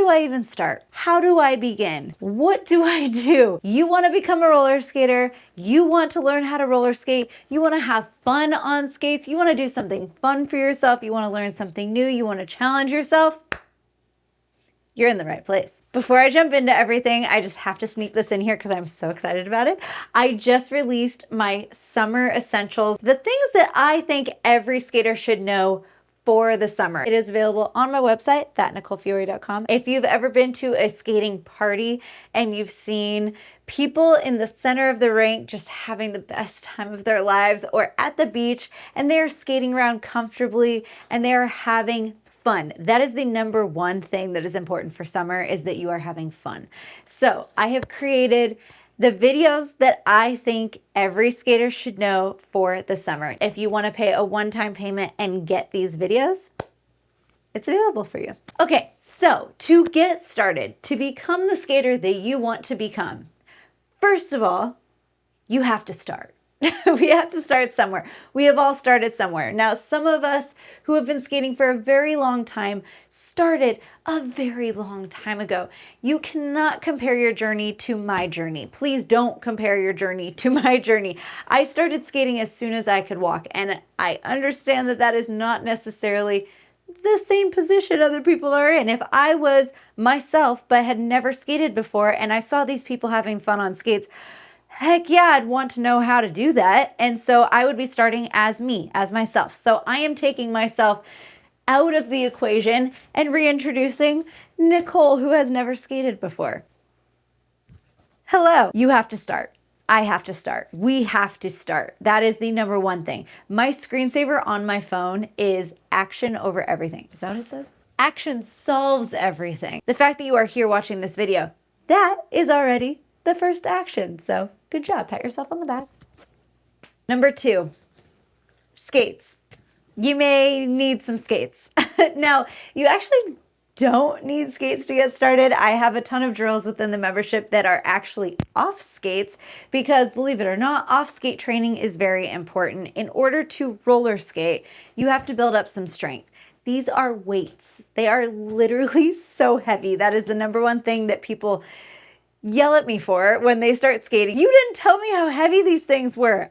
do I even start? How do I begin? What do I do? You want to become a roller skater. You want to learn how to roller skate. You want to have fun on skates. You want to do something fun for yourself. You want to learn something new. You want to challenge yourself. You're in the right place. Before I jump into everything, I just have to sneak this in here because I'm so excited about it. I just released my summer essentials, the things that I think every skater should know for the summer. It is available on my website, thatnicolefiore.com. If you've ever been to a skating party and you've seen people in the center of the rink just having the best time of their lives, or at the beach and they're skating around comfortably and they're having fun. That is the number one thing that is important for summer, is that you are having fun. So I have created the videos that I think every skater should know for the summer. If you want to pay a one-time payment and get these videos, it's available for you. Okay, so to get started, to become the skater that you want to become, first of all, you have to start. We have to start somewhere. We have all started somewhere. Now, some of us who have been skating for a very long time started a very long time ago. You cannot compare your journey to my journey. Please don't compare your journey to my journey. I started skating as soon as I could walk, and I understand that that is not necessarily the same position other people are in. If I was myself but had never skated before and I saw these people having fun on skates, heck yeah, I'd want to know how to do that. And so I would be starting as me, as myself. So I am taking myself out of the equation and reintroducing Nicole, who has never skated before. Hello. You have to start. I have to start. We have to start. That is the number one thing. My screensaver on my phone is action over everything. Is that what it says? Action solves everything. The fact that you are here watching this video, that is already the first action. So good job. Pat yourself on the back. Number 2, skates. You may need some skates. Now, you actually don't need skates to get started. I have a ton of drills within the membership that are actually off skates because, believe it or not, off skate training is very important. In order to roller skate, you have to build up some strength. These are weights. They are literally so heavy. That is the number one thing that people yell at me for when they start skating. You didn't tell me how heavy these things were.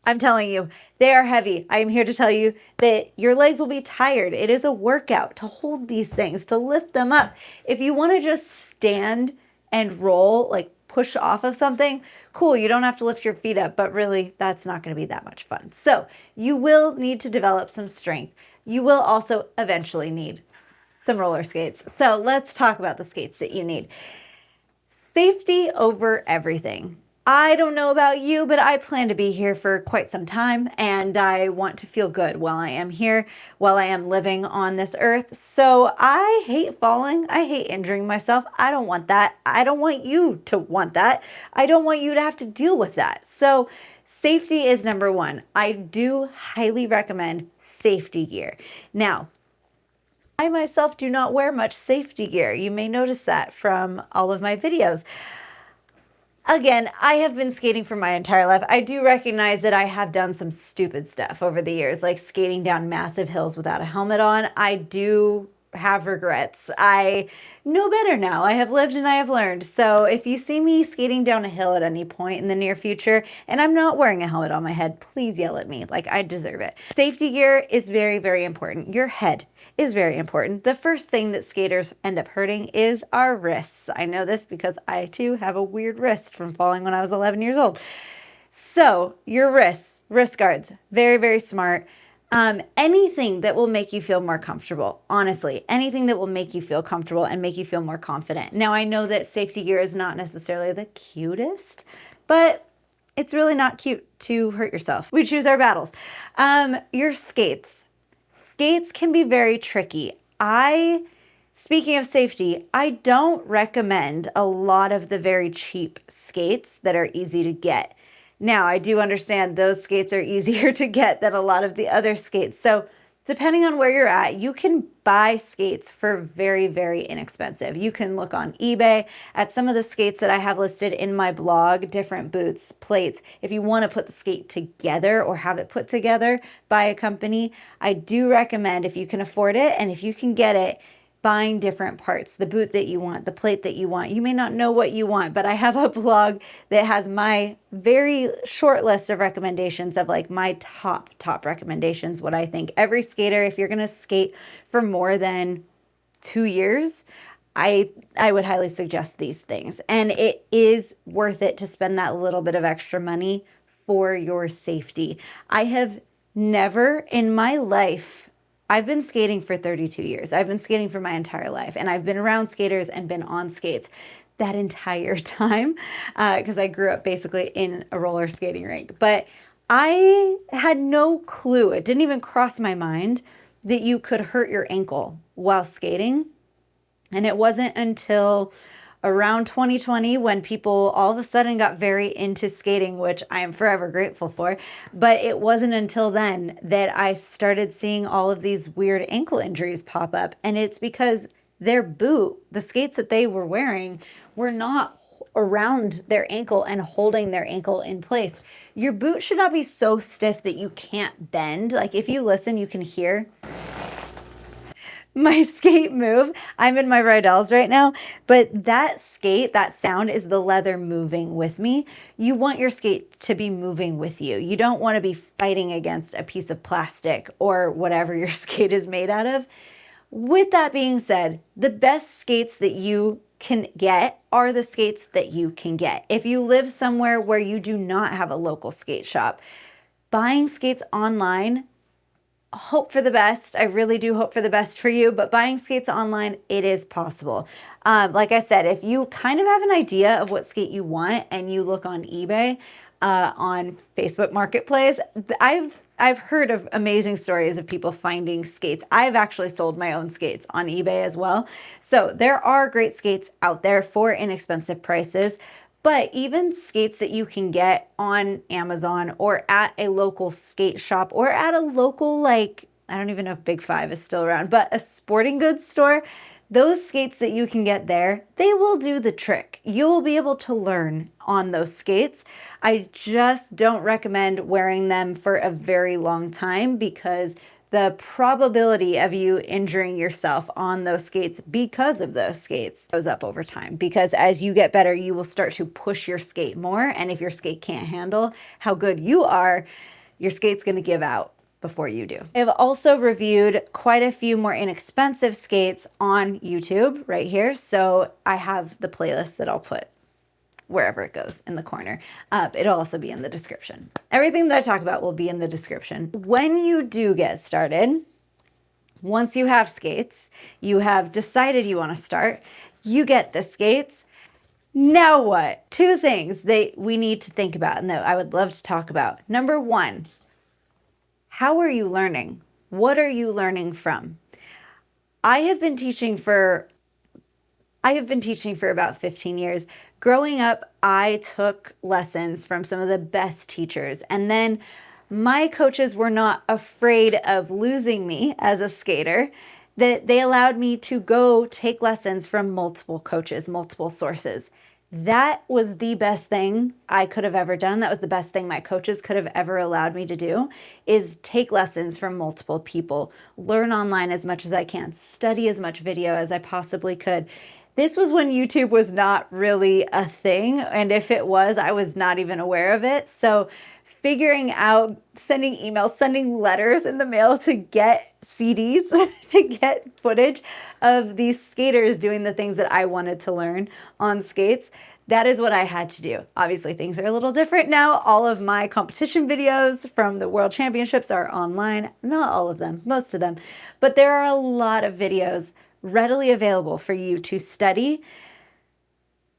I'm telling you, they are heavy. I am here to tell you that your legs will be tired. It is a workout to hold these things, to lift them up. If you want to just stand and roll, like push off of something, cool, you don't have to lift your feet up, but really that's not going to be that much fun. So you will need to develop some strength. You will also eventually need some roller skates. So let's talk about the skates that you need. Safety over everything. I don't know about you, but I plan to be here for quite some time, and I want to feel good while I am here, while I am living on this earth. So I hate falling. I hate injuring myself. I don't want that. I don't want you to want that. I don't want you to have to deal with that. So safety is number one. I do highly recommend safety gear. Now, I myself do not wear much safety gear. You may notice that from all of my videos. Again, I have been skating for my entire life. I do recognize that I have done some stupid stuff over the years, like skating down massive hills without a helmet on. I do have regrets. I know better now. I have lived and I have learned. So if you see me skating down a hill at any point in the near future and I'm not wearing a helmet on my head, please yell at me. Like, I deserve it. Safety gear is very, very important. Your head is very important. The first thing that skaters end up hurting is our wrists. I know this because I too have a weird wrist from falling when I was 11 years old. So your wrists, wrist guards, very, very smart. Anything that will make you feel more comfortable, honestly, anything that will make you feel comfortable and make you feel more confident. Now, I know that safety gear is not necessarily the cutest, but it's really not cute to hurt yourself. We choose our battles. Your skates. Skates can be very tricky. Speaking of safety, I don't recommend a lot of the very cheap skates that are easy to get. Now, I do understand those skates are easier to get than a lot of the other skates. So depending on where you're at, you can buy skates for very, very inexpensive. You can look on eBay at some of the skates that I have listed in my blog, different boots, plates. If you want to put the skate together or have it put together by a company, I do recommend, if you can afford it and if you can get it, buying different parts, the boot that you want, the plate that you want. You may not know what you want, but I have a blog that has my very short list of recommendations of like my top recommendations, what I think every skater, if you're going to skate for more than 2 years, I would highly suggest these things. And it is worth it to spend that little bit of extra money for your safety. I have never in my life, I've been skating for 32 years. I've been skating for my entire life, and I've been around skaters and been on skates that entire time because I grew up basically in a roller skating rink. But I had no clue. It didn't even cross my mind that you could hurt your ankle while skating. And it wasn't until around 2020 when people all of a sudden got very into skating, which I am forever grateful for. But it wasn't until then that I started seeing all of these weird ankle injuries pop up. And it's because their boot, the skates that they were wearing, were not around their ankle and holding their ankle in place. Your boot should not be so stiff that you can't bend. Like if you listen, you can hear my skate move. I'm in my Rydell's right now, but that skate, that sound is the leather moving with me. You want your skate to be moving with you. You don't want to be fighting against a piece of plastic or whatever your skate is made out of. With that being said, the best skates that you can get are the skates that you can get. If you live somewhere where you do not have a local skate shop, buying skates online, hope for the best. I really do hope for the best for you, but buying skates online, it is possible. Like I said, if you kind of have an idea of what skate you want and you look on eBay, on Facebook Marketplace, I've heard of amazing stories of people finding skates. I've actually sold my own skates on eBay as well. So there are great skates out there for inexpensive prices. But even skates that you can get on Amazon or at a local skate shop or at a local, like, I don't even know if Big Five is still around, but a sporting goods store, those skates that you can get there, they will do the trick. You will be able to learn on those skates. I just don't recommend wearing them for a very long time because the probability of you injuring yourself on those skates because of those skates goes up over time. Because as you get better, you will start to push your skate more. And if your skate can't handle how good you are, your skate's going to give out before you do. I've also reviewed quite a few more inexpensive skates on YouTube right here. So I have the playlist that I'll put wherever it goes in the corner. It'll also be in the description. Everything that I talk about will be in the description. When you do get started, once you have skates, you have decided you want to start, you get the skates. Now what? Two things that we need to think about and that I would love to talk about. Number one, how are you learning? What are you learning from? I have been teaching for about 15 years. Growing up, I took lessons from some of the best teachers. And then my coaches were not afraid of losing me as a skater, that they allowed me to go take lessons from multiple coaches, multiple sources. That was the best thing I could have ever done. That was the best thing my coaches could have ever allowed me to do, is take lessons from multiple people, learn online as much as I can, study as much video as I possibly could. This was when YouTube was not really a thing. And if it was, I was not even aware of it. So figuring out, sending emails, sending letters in the mail to get CDs, to get footage of these skaters doing the things that I wanted to learn on skates. That is what I had to do. Obviously, things are a little different now. All of my competition videos from the World Championships are online. Not all of them, most of them. But there are a lot of videos readily available for you to study.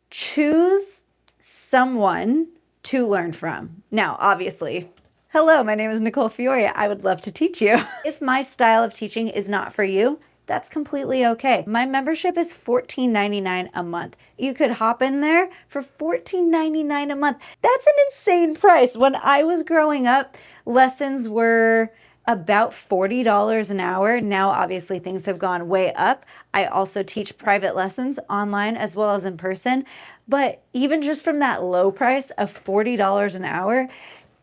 Choose someone to learn from. Now, obviously, hello, my name is Nicole Fiore. I would love to teach you. If my style of teaching is not for you, that's completely okay. My membership is $14.99 a month. You could hop in there for $14.99 a month. That's an insane price. When I was growing up, lessons were about $40 an hour. Now, obviously, things have gone way up. I also teach private lessons online as well as in person. But even just from that low price of $40 an hour,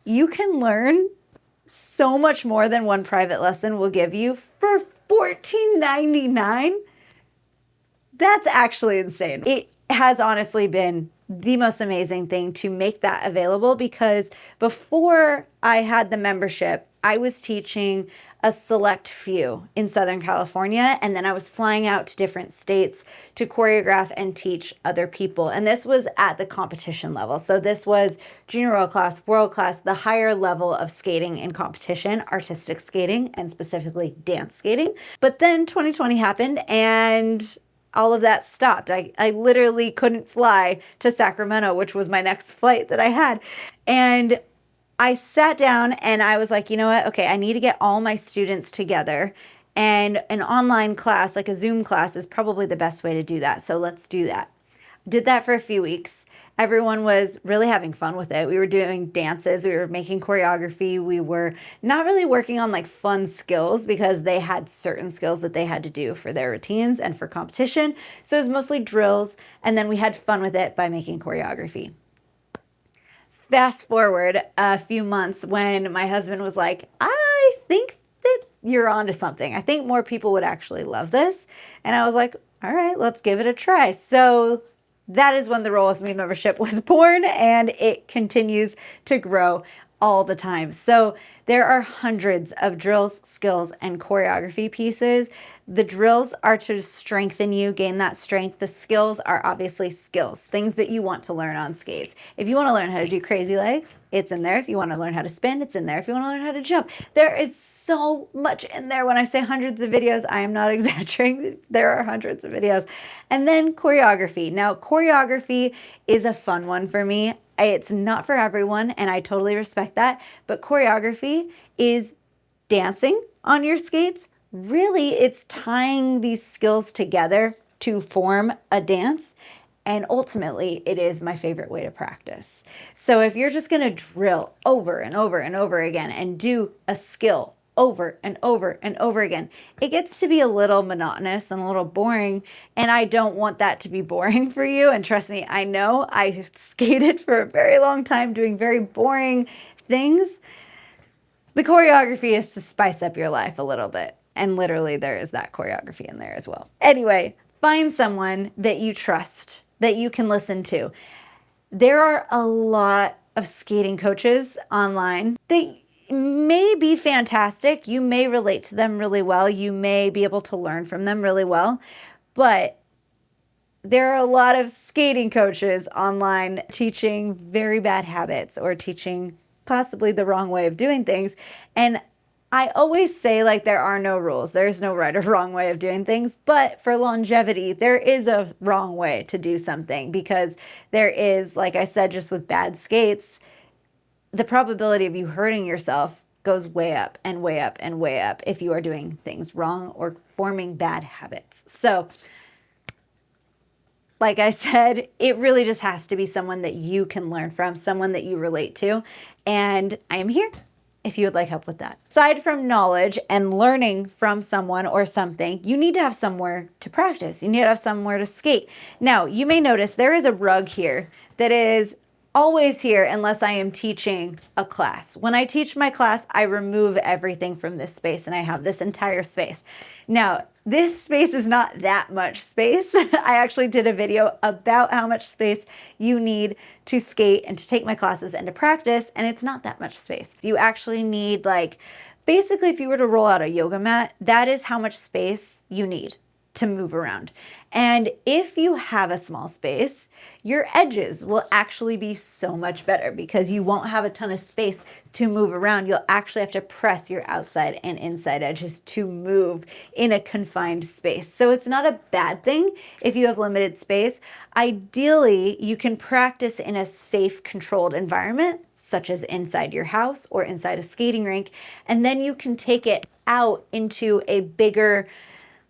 you can learn so much more than one private lesson will give you for $14.99. That's actually insane. It has honestly been the most amazing thing to make that available, because before I had the membership, I was teaching a select few in Southern California, and then I was flying out to different states to choreograph and teach other people. And this was at the competition level. So this was junior world class, the higher level of skating in competition, artistic skating, and specifically dance skating. But then 2020 happened, and all of that stopped. I literally couldn't fly to Sacramento, which was my next flight that I had. And I sat down and I was like, you know what? Okay, I need to get all my students together. And an online class, like a Zoom class, is probably the best way to do that. So let's do that. Did that for a few weeks. Everyone was really having fun with it. We were doing dances, we were making choreography, we were not really working on like fun skills because they had certain skills that they had to do for their routines and for competition. So it was mostly drills, and then we had fun with it by making choreography. Fast forward a few months when my husband was like, I think that you're onto something. I think more people would actually love this. And I was like, all right, let's give it a try. So that is when the Roll With Me membership was born, and it continues to grow all the time. So there are hundreds of drills, skills, and choreography pieces. The drills are to strengthen you, gain that strength. The skills are obviously skills, things that you want to learn on skates. If you want to learn how to do crazy legs, it's in there. If you want to learn how to spin, it's in there. If you want to learn how to jump, there is so much in there. When I say hundreds of videos, I am not exaggerating. There are hundreds of videos. And then choreography. Now, choreography is a fun one for me. It's not for everyone, and I totally respect that. But choreography is dancing on your skates. Really, it's tying these skills together to form a dance. And ultimately, it is my favorite way to practice. So if you're just going to drill over and over and over again and do a skill over and over and over again, it gets to be a little monotonous and a little boring. And I don't want that to be boring for you. And trust me, I know I skated for a very long time doing very boring things. The choreography is to spice up your life a little bit. And literally there is that choreography in there as well. Anyway, find someone that you trust, that you can listen to. There are a lot of skating coaches online. They may be fantastic. You may relate to them really well. You may be able to learn from them really well. But there are a lot of skating coaches online teaching very bad habits or teaching possibly the wrong way of doing things. And I always say, like, there are no rules. There's no right or wrong way of doing things. But for longevity, there is a wrong way to do something, because there is, like I said, just with bad skates, the probability of you hurting yourself goes way up and way up and way up if you are doing things wrong or forming bad habits. So, like I said, it really just has to be someone that you can learn from, someone that you relate to. And I am here if you would like help with that. Aside from knowledge and learning from someone or something, you need to have somewhere to practice. You need to have somewhere to skate. Now, you may notice there is a rug here that is always here unless I am teaching a class. When I teach my class, I remove everything from this space and I have this entire space. Now, this space is not that much space. I actually did a video about how much space you need to skate and to take my classes and to practice, and it's not that much space. You actually need, like, basically if you were to roll out a yoga mat, that is how much space you need to move around. And if you have a small space, your edges will actually be so much better because you won't have a ton of space to move around. You'll actually have to press your outside and inside edges to move in a confined space. So it's not a bad thing if you have limited space. Ideally, you can practice in a safe, controlled environment, such as inside your house or inside a skating rink, and then you can take it out into a bigger,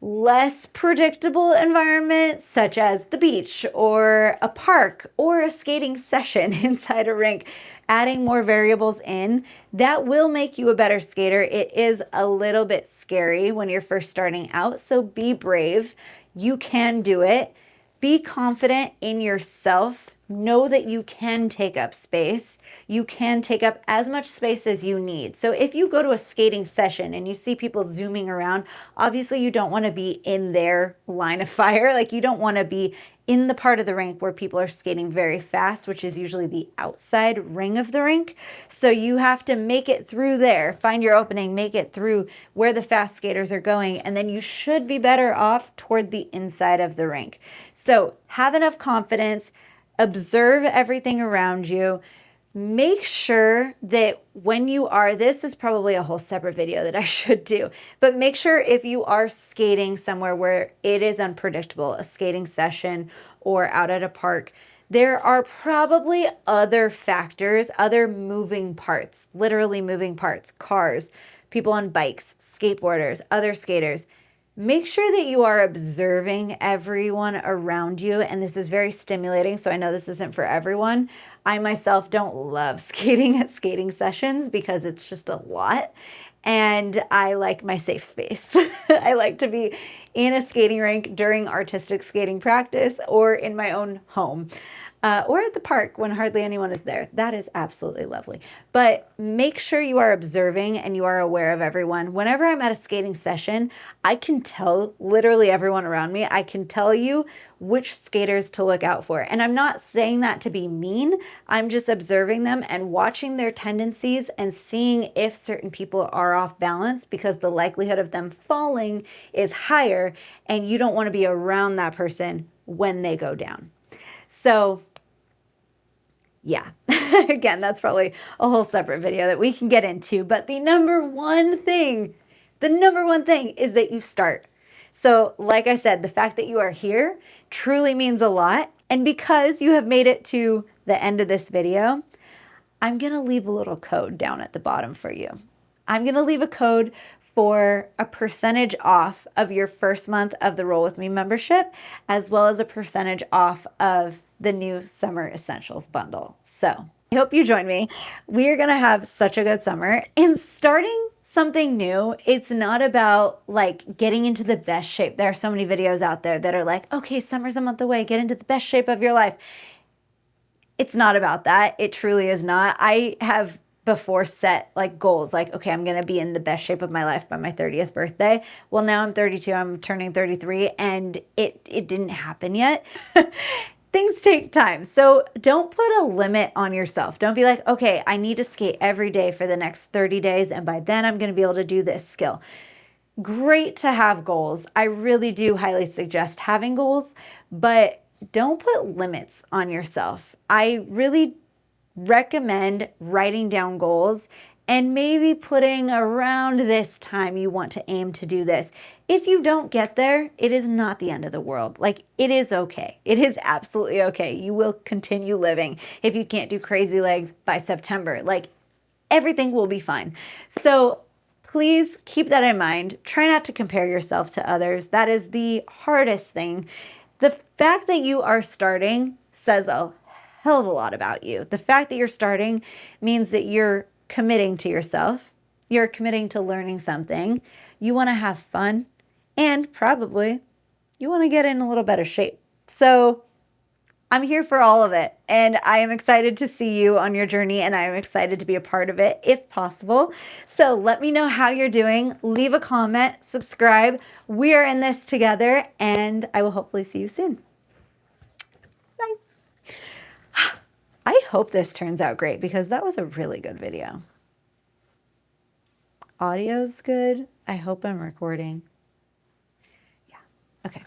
less predictable environment, such as the beach or a park or a skating session inside a rink. Adding more variables in, that will make you a better skater. It is a little bit scary when you're first starting out, so be brave. You can do it. Be confident in yourself know that you can take up space. You can take up as much space as you need. So if you go to a skating session and you see people zooming around, obviously you don't want to be in their line of fire. Like you don't want to be in the part of the rink where people are skating very fast, which is usually the outside ring of the rink. So you have to make it through there, find your opening, make it through where the fast skaters are going, and then you should be better off toward the inside of the rink. So have enough confidence, observe everything around you. Make sure that when you are, this is probably a whole separate video that I should do, but make sure if you are skating somewhere where it is unpredictable, a skating session or out at a park, there are probably other factors, other moving parts, literally moving parts, cars, people on bikes, skateboarders, other skaters. Make sure that you are observing everyone around you, and this is very stimulating, so I know this isn't for everyone. I myself don't love skating at skating sessions because it's just a lot, and I like my safe space. I like to be in a skating rink during artistic skating practice or in my own home. Or at the park when hardly anyone is there. That is absolutely lovely. But make sure you are observing and you are aware of everyone. Whenever I'm at a skating session, I can tell literally everyone around me. I can tell you which skaters to look out for. And I'm not saying that to be mean. I'm just observing them and watching their tendencies and seeing if certain people are off balance, because the likelihood of them falling is higher and you don't want to be around that person when they go down. So yeah, again, that's probably a whole separate video that we can get into, but the number one thing is that you start. So like I said, the fact that you are here truly means a lot. And because you have made it to the end of this video, I'm going to leave a little code down at the bottom for you. I'm going to leave a code for a percentage off of your first month of the Roll With Me membership, as well as a percentage off of the new Summer Essentials bundle. So I hope you join me. We are going to have such a good summer. And starting something new, it's not about like getting into the best shape. There are so many videos out there that are like, okay, summer's a month away, get into the best shape of your life. It's not about that. It truly is not. I have before set like goals, like, okay, I'm going to be in the best shape of my life by my 30th birthday. Well, now I'm 32, I'm turning 33, and it didn't happen yet. Things take time. So don't put a limit on yourself. Don't be like, okay, I need to skate every day for the next 30 days, and by then I'm going to be able to do this skill. Great to have goals. I really do highly suggest having goals, but don't put limits on yourself. I really recommend writing down goals and maybe putting around this time you want to aim to do this. If you don't get there, it is not the end of the world. Like, it is okay. It is absolutely okay. You will continue living. If you can't do crazy legs by September, like, everything will be fine. So please keep that in mind. Try not to compare yourself to others. That is the hardest thing. The fact that you are starting says a hell of a lot about you. The fact that you're starting means that you're committing to yourself. You're committing to learning something. You want to have fun, and probably you want to get in a little better shape. So I'm here for all of it, and I am excited to see you on your journey, and I am excited to be a part of it if possible. So let me know how you're doing. Leave a comment, subscribe. We are in this together, and I will hopefully see you soon. Bye. I hope this turns out great because that was a really good video. Audio's good. I hope I'm recording. Yeah. Okay.